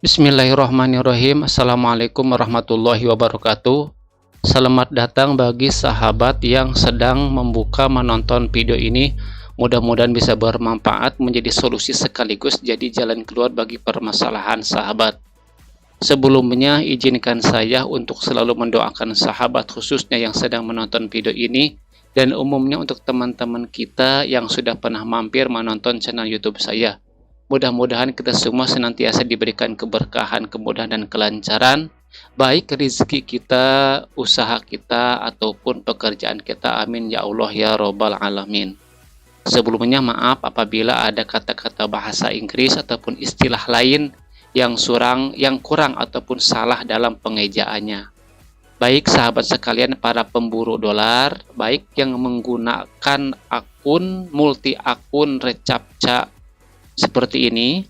Bismillahirrahmanirrahim. Assalamualaikum warahmatullahi wabarakatuh. Selamat datang bagi sahabat yang sedang membuka menonton video ini. Mudah-mudahan bisa bermanfaat, menjadi solusi sekaligus jadi jalan keluar bagi permasalahan sahabat. Sebelumnya, izinkan saya untuk selalu mendoakan sahabat khususnya yang sedang menonton video ini, dan umumnya untuk teman-teman kita yang sudah pernah mampir menonton channel YouTube saya. Mudah-mudahan kita semua senantiasa diberikan keberkahan, kemudahan, dan kelancaran, baik rezeki kita, usaha kita, ataupun pekerjaan kita. Amin ya Allah ya Robbal Alamin. Sebelumnya maaf apabila ada kata-kata bahasa Inggris ataupun istilah lain yang kurang ataupun salah dalam pengejaannya. Baik sahabat sekalian para pemburu dolar, baik yang menggunakan akun multi akun recaptcha seperti ini,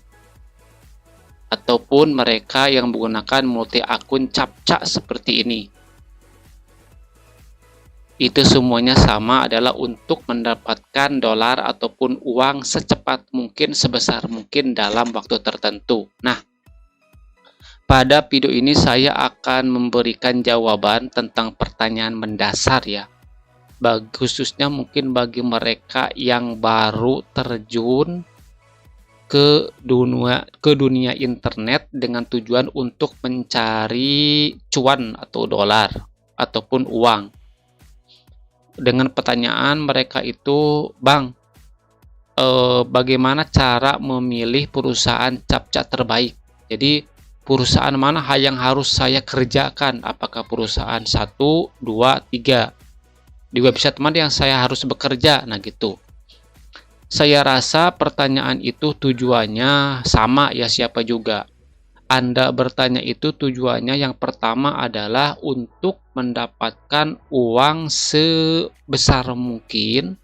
ataupun mereka yang menggunakan multi akun captcha seperti ini, itu semuanya sama, adalah untuk mendapatkan dolar ataupun uang secepat mungkin, sebesar mungkin dalam waktu tertentu. Nah, pada video ini saya akan memberikan jawaban tentang pertanyaan mendasar ya, khususnya mungkin bagi mereka yang baru terjun ke dunia internet dengan tujuan untuk mencari cuan atau dolar ataupun uang. Dengan pertanyaan mereka itu, Bang, bagaimana cara memilih perusahaan captcha terbaik? Jadi perusahaan mana yang harus saya kerjakan? Apakah perusahaan 1, 2, 3 di website mana yang saya harus bekerja? Nah gitu. Saya rasa pertanyaan itu tujuannya sama ya, siapa juga. Anda bertanya itu tujuannya yang pertama adalah untuk mendapatkan uang sebesar mungkin,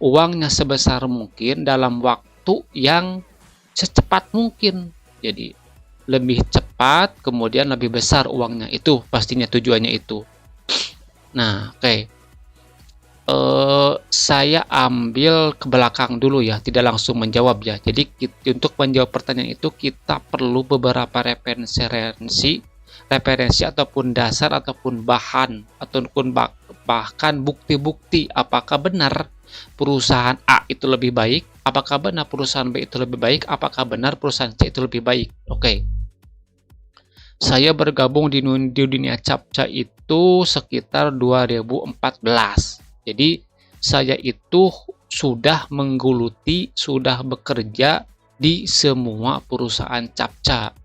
uangnya sebesar mungkin dalam waktu yang secepat mungkin. Jadi lebih cepat, kemudian lebih besar uangnya, itu pastinya tujuannya itu. Nah, oke. Saya ambil ke belakang dulu ya, tidak langsung menjawab ya. Jadi untuk menjawab pertanyaan itu kita perlu beberapa referensi ataupun dasar ataupun bahan ataupun bahkan bukti-bukti apakah benar perusahaan A itu lebih baik, apakah benar perusahaan B itu lebih baik, apakah benar perusahaan C itu lebih baik. Oke. Saya bergabung di dunia captcha itu sekitar 2014. Jadi saya itu sudah menggeluti, sudah bekerja di semua perusahaan captcha,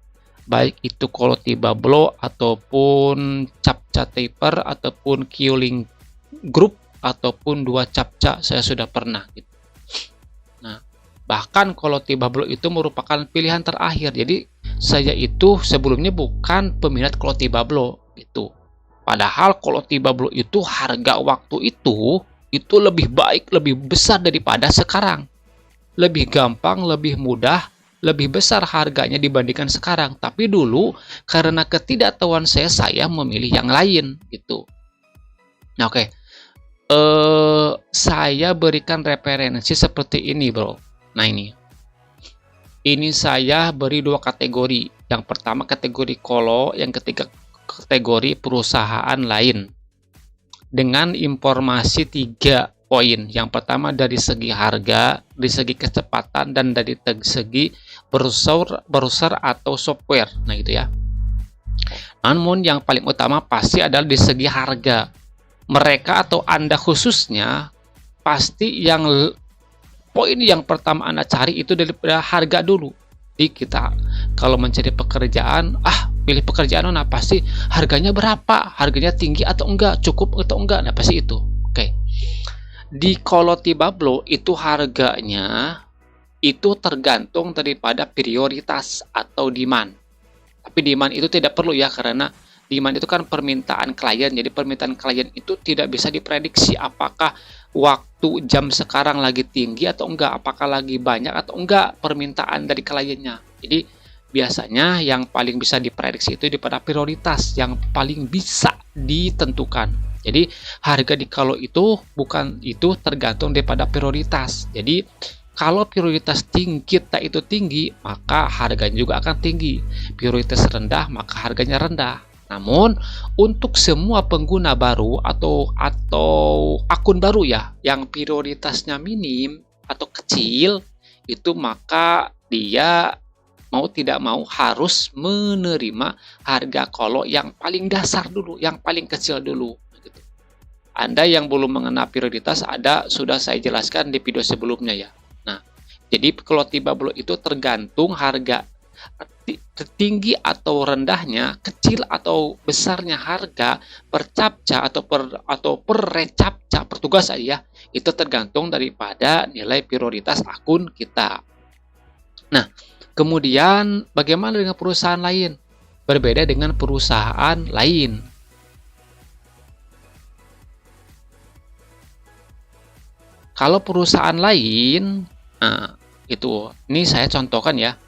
baik itu Quality Bablo ataupun Captcha Taper ataupun Killing Group ataupun dua captcha saya sudah pernah gitu. Nah, bahkan Quality Bablo itu merupakan pilihan terakhir. Jadi saya itu sebelumnya bukan peminat Quality Bablo gitu. Padahal Quality Bablo itu harga waktu itu lebih baik, lebih besar daripada sekarang. Lebih gampang, lebih mudah, lebih besar harganya dibandingkan sekarang. Tapi dulu karena ketidaktahuan saya memilih yang lain gitu. Nah, oke. Saya berikan referensi seperti ini, bro. Nah, ini saya beri 2 kategori. Yang pertama kategori kolo, yang ketiga kategori perusahaan lain, dengan informasi 3 poin. Yang pertama dari segi harga, dari segi kecepatan, dan dari segi browser atau software. Nah gitu ya. Namun yang paling utama pasti adalah di segi harga. Mereka atau Anda khususnya pasti yang poin yang pertama Anda cari itu dari harga dulu. Jadi kita kalau mencari pekerjaan, pilih pekerjaan mana, pasti harganya berapa, harganya tinggi atau enggak, cukup atau enggak, nah pasti itu. Oke. Di Quality Bablo itu harganya itu tergantung daripada prioritas atau demand. Tapi demand itu tidak perlu ya, karena demand itu kan permintaan klien. Jadi permintaan klien itu tidak bisa diprediksi apakah waktu jam sekarang lagi tinggi atau enggak, apakah lagi banyak atau enggak permintaan dari kliennya. Jadi biasanya yang paling bisa diprediksi itu daripada prioritas yang paling bisa ditentukan. Jadi harga di kalau itu bukan itu tergantung daripada prioritas. Jadi Kalau prioritas tinggi kita itu tinggi, maka harganya juga akan tinggi. Prioritas rendah, maka harganya rendah. Namun, untuk semua pengguna baru atau akun baru ya, yang prioritasnya minim atau kecil, itu maka dia mau tidak mau harus menerima harga kolok yang paling dasar dulu, yang paling kecil dulu. Gitu. Anda yang belum mengenal prioritas, sudah saya jelaskan di video sebelumnya ya. Nah, jadi kalau tiba belum itu tergantung harga tinggi atau rendahnya, kecil atau besarnya harga per captcha atau per recaptcha per tugas aja ya, itu tergantung daripada nilai prioritas akun kita. Nah, kemudian bagaimana dengan perusahaan lain? Berbeda dengan perusahaan lain. Kalau perusahaan lain, nah ini saya contohkan ya.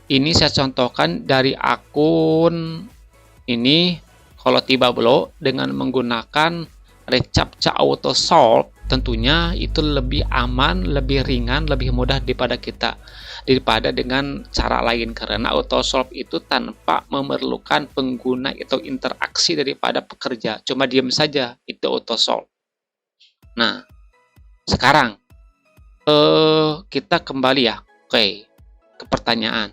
Ini saya contohkan dari akun ini, kalau tiba belum dengan menggunakan recaptcha auto solve, tentunya itu lebih aman, lebih ringan, lebih mudah daripada dengan cara lain, karena auto solve itu tanpa memerlukan pengguna atau interaksi daripada pekerja, cuma diam saja itu auto solve. Nah, sekarang kita kembali ya, ke pertanyaan.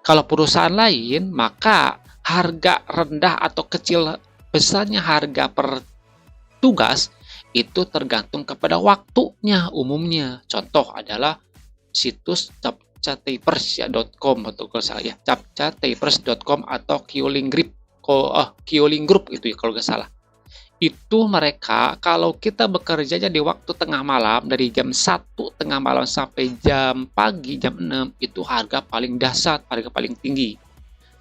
Kalau perusahaan lain, maka harga rendah atau kecil besarnya harga per tugas itu tergantung kepada waktunya umumnya. Contoh adalah situs captchatapers.com atau kalau salah ya, captchatapers.com atau Kioling Group itu ya kalau nggak salah. Itu mereka kalau kita bekerjanya di waktu tengah malam dari jam 1 tengah malam sampai jam pagi jam 6 itu harga paling dahsyat, harga paling tinggi.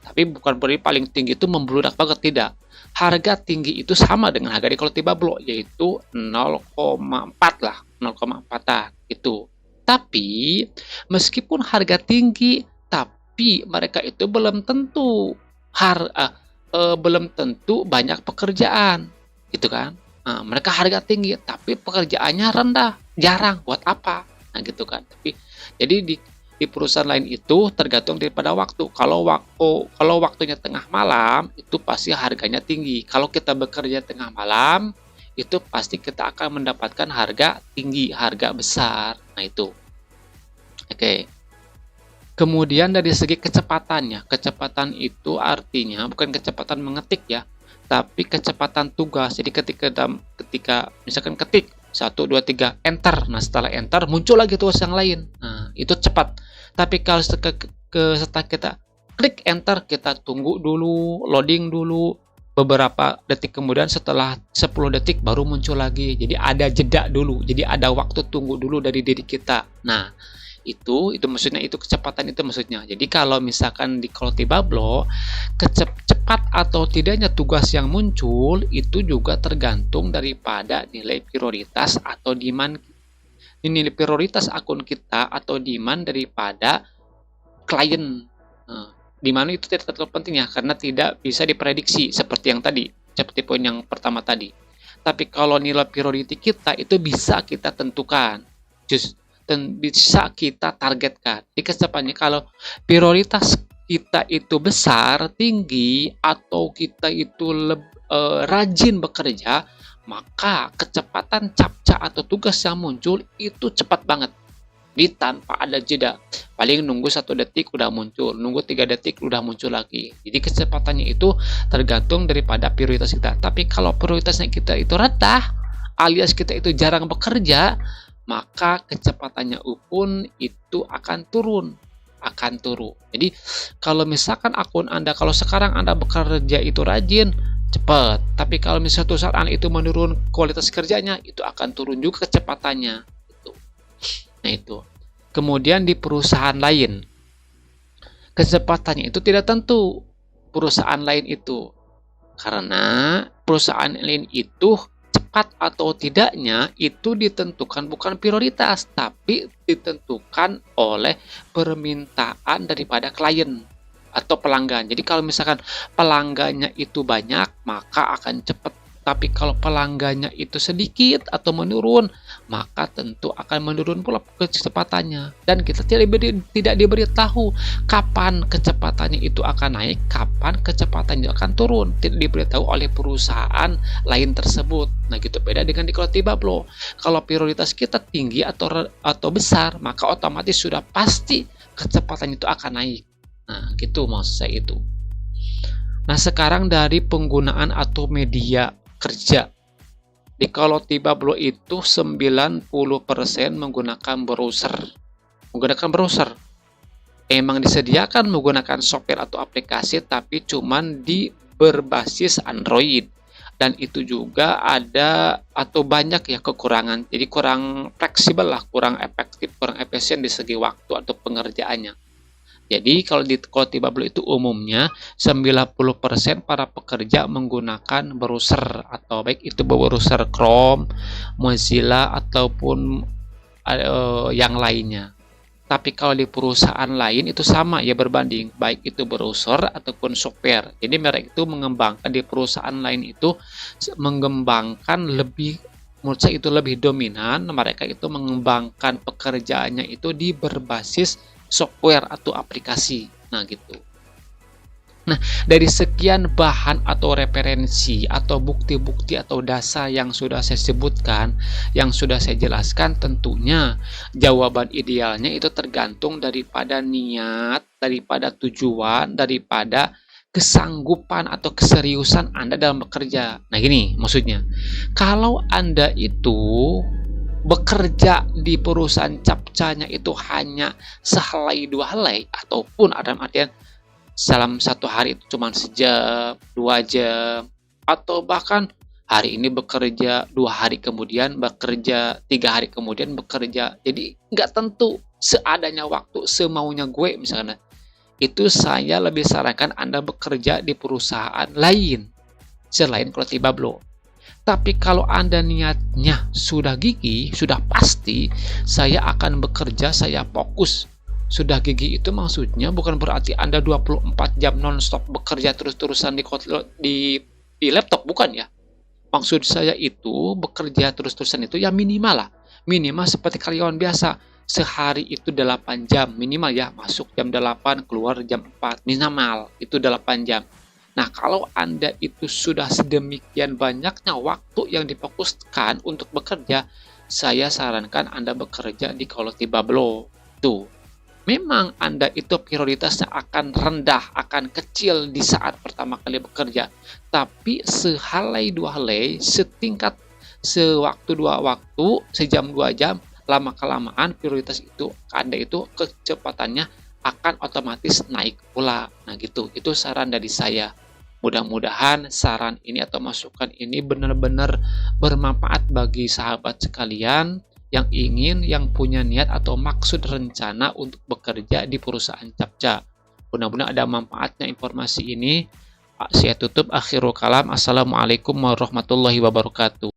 Tapi bukan berarti paling tinggi itu membludak banget, tidak. Harga tinggi itu sama dengan harga di kalau tiba blok, yaitu 0,4 lah, 0,4 itu. Tapi meskipun harga tinggi, tapi mereka itu belum tentu banyak pekerjaan. Gitu kan. Nah, mereka harga tinggi tapi pekerjaannya rendah, jarang, buat apa? Nah, gitu kan. Jadi di perusahaan lain itu tergantung daripada waktu. Kalau waktunya tengah malam itu pasti harganya tinggi. Kalau kita bekerja tengah malam itu pasti kita akan mendapatkan harga tinggi, harga besar. Nah, itu. Oke. Kemudian dari segi kecepatannya, kecepatan itu artinya bukan kecepatan mengetik ya, tapi kecepatan tugas. Jadi ketika misalkan ketik 1 2 3 enter, nah setelah enter muncul lagi tugas yang lain. Nah, itu cepat. Tapi kalau setelah kita klik enter, kita tunggu dulu, loading dulu, beberapa detik kemudian setelah 10 detik baru muncul lagi. Jadi ada jeda dulu. Jadi ada waktu tunggu dulu dari diri kita. Nah, itu maksudnya, itu kecepatan itu maksudnya. Jadi kalau misalkan di Cloudy Bablo cepat atau tidaknya tugas yang muncul itu juga tergantung daripada nilai prioritas atau demand, nilai prioritas akun kita atau demand daripada klien. Nah, demand itu tidak terlalu penting ya, karena tidak bisa diprediksi seperti yang tadi, seperti poin yang pertama tadi. Tapi kalau nilai priority kita itu bisa kita tentukan, dan bisa kita targetkan. Jadi kecepatnya kalau prioritas kita itu besar, tinggi, atau kita itu rajin bekerja, maka kecepatan captcha atau tugas yang muncul itu cepat banget. Jadi tanpa ada jeda. Paling nunggu 1 detik udah muncul, nunggu 3 detik udah muncul lagi. Jadi kecepatannya itu tergantung daripada prioritas kita. Tapi kalau prioritasnya kita itu rendah, alias kita itu jarang bekerja, maka kecepatannya pun itu akan turun. Jadi kalau misalkan akun Anda, kalau sekarang Anda bekerja itu rajin, cepat. Tapi kalau misalnya suatu saat Anda itu menurun kualitas kerjanya, itu akan turun juga kecepatannya. Nah, itu. Kemudian di perusahaan lain, kecepatannya itu tidak tentu perusahaan lain itu. Karena perusahaan lain itu cepat atau tidaknya itu ditentukan bukan prioritas, tapi ditentukan oleh permintaan daripada klien atau pelanggan. Jadi kalau misalkan pelanggannya itu banyak, maka akan cepat Tapi kalau pelanggannya itu sedikit atau menurun, maka tentu akan menurun pula kecepatannya. Dan kita tidak diberitahu kapan kecepatannya itu akan naik, kapan kecepatannya akan turun. Tidak diberitahu oleh perusahaan lain tersebut. Nah gitu, beda dengan di Kolotibablo. Kalau prioritas kita tinggi atau besar, maka otomatis sudah pasti kecepatan itu akan naik. Nah gitu maksud saya itu. Nah sekarang dari penggunaan atau media kerja. Di Kolotibablo itu 90% menggunakan browser. Emang disediakan menggunakan software atau aplikasi, tapi cuman berbasis Android. Dan itu juga ada atau banyak ya kekurangan. Jadi kurang fleksibel lah, kurang efektif, kurang efisien di segi waktu atau pengerjaannya. Jadi kalau di Kolotibablo itu umumnya 90% para pekerja menggunakan browser, atau baik itu browser Chrome, Mozilla ataupun yang lainnya. Tapi kalau di perusahaan lain itu sama ya, berbanding baik itu browser ataupun software. Jadi mereka itu mengembangkan, di perusahaan lain itu mengembangkan lebih, menurut saya itu lebih dominan, mereka itu mengembangkan pekerjaannya itu di berbasis software atau aplikasi. Nah gitu. Nah, dari sekian bahan atau referensi atau bukti-bukti atau dasar yang sudah saya sebutkan, yang sudah saya jelaskan, tentunya jawaban idealnya itu tergantung daripada niat, daripada tujuan, daripada kesanggupan atau keseriusan Anda dalam bekerja. Nah gini maksudnya, kalau Anda itu bekerja di perusahaan capcanya itu hanya sehelai dua helai, ataupun dalam artian dalam satu hari itu cuma sejam, 2 jam, atau bahkan hari ini bekerja, 2 hari kemudian bekerja, 3 hari kemudian bekerja. Jadi nggak tentu, seadanya waktu, semaunya gue misalnya. Itu saya lebih sarankan Anda bekerja di perusahaan lain selain Kolotibablo. Tapi kalau Anda niatnya sudah gigih, sudah pasti, saya akan bekerja, saya fokus. Sudah gigih itu maksudnya bukan berarti Anda 24 jam non-stop bekerja terus-terusan di laptop, bukan ya. Maksud saya itu bekerja terus-terusan itu ya minimal lah. Minimal seperti karyawan biasa. Sehari itu 8 jam minimal ya, masuk jam 8, keluar jam 4. Minimal itu 8 jam. Nah, kalau Anda itu sudah sedemikian banyaknya waktu yang difokuskan untuk bekerja, saya sarankan Anda bekerja di Kolotibablo. Tuh, memang Anda itu prioritasnya akan rendah, akan kecil di saat pertama kali bekerja. Tapi sehalai dua helai, setingkat, sewaktu dua waktu, sejam 2 jam, lama-kelamaan prioritas itu Anda itu kecepatannya akan otomatis naik pula. Nah gitu, itu saran dari saya. Mudah-mudahan saran ini atau masukan ini benar-benar bermanfaat bagi sahabat sekalian yang punya niat atau maksud rencana untuk bekerja di perusahaan capca. Mudah-mudahan ada manfaatnya informasi ini. Saya tutup, akhirul kalam. Assalamualaikum warahmatullahi wabarakatuh.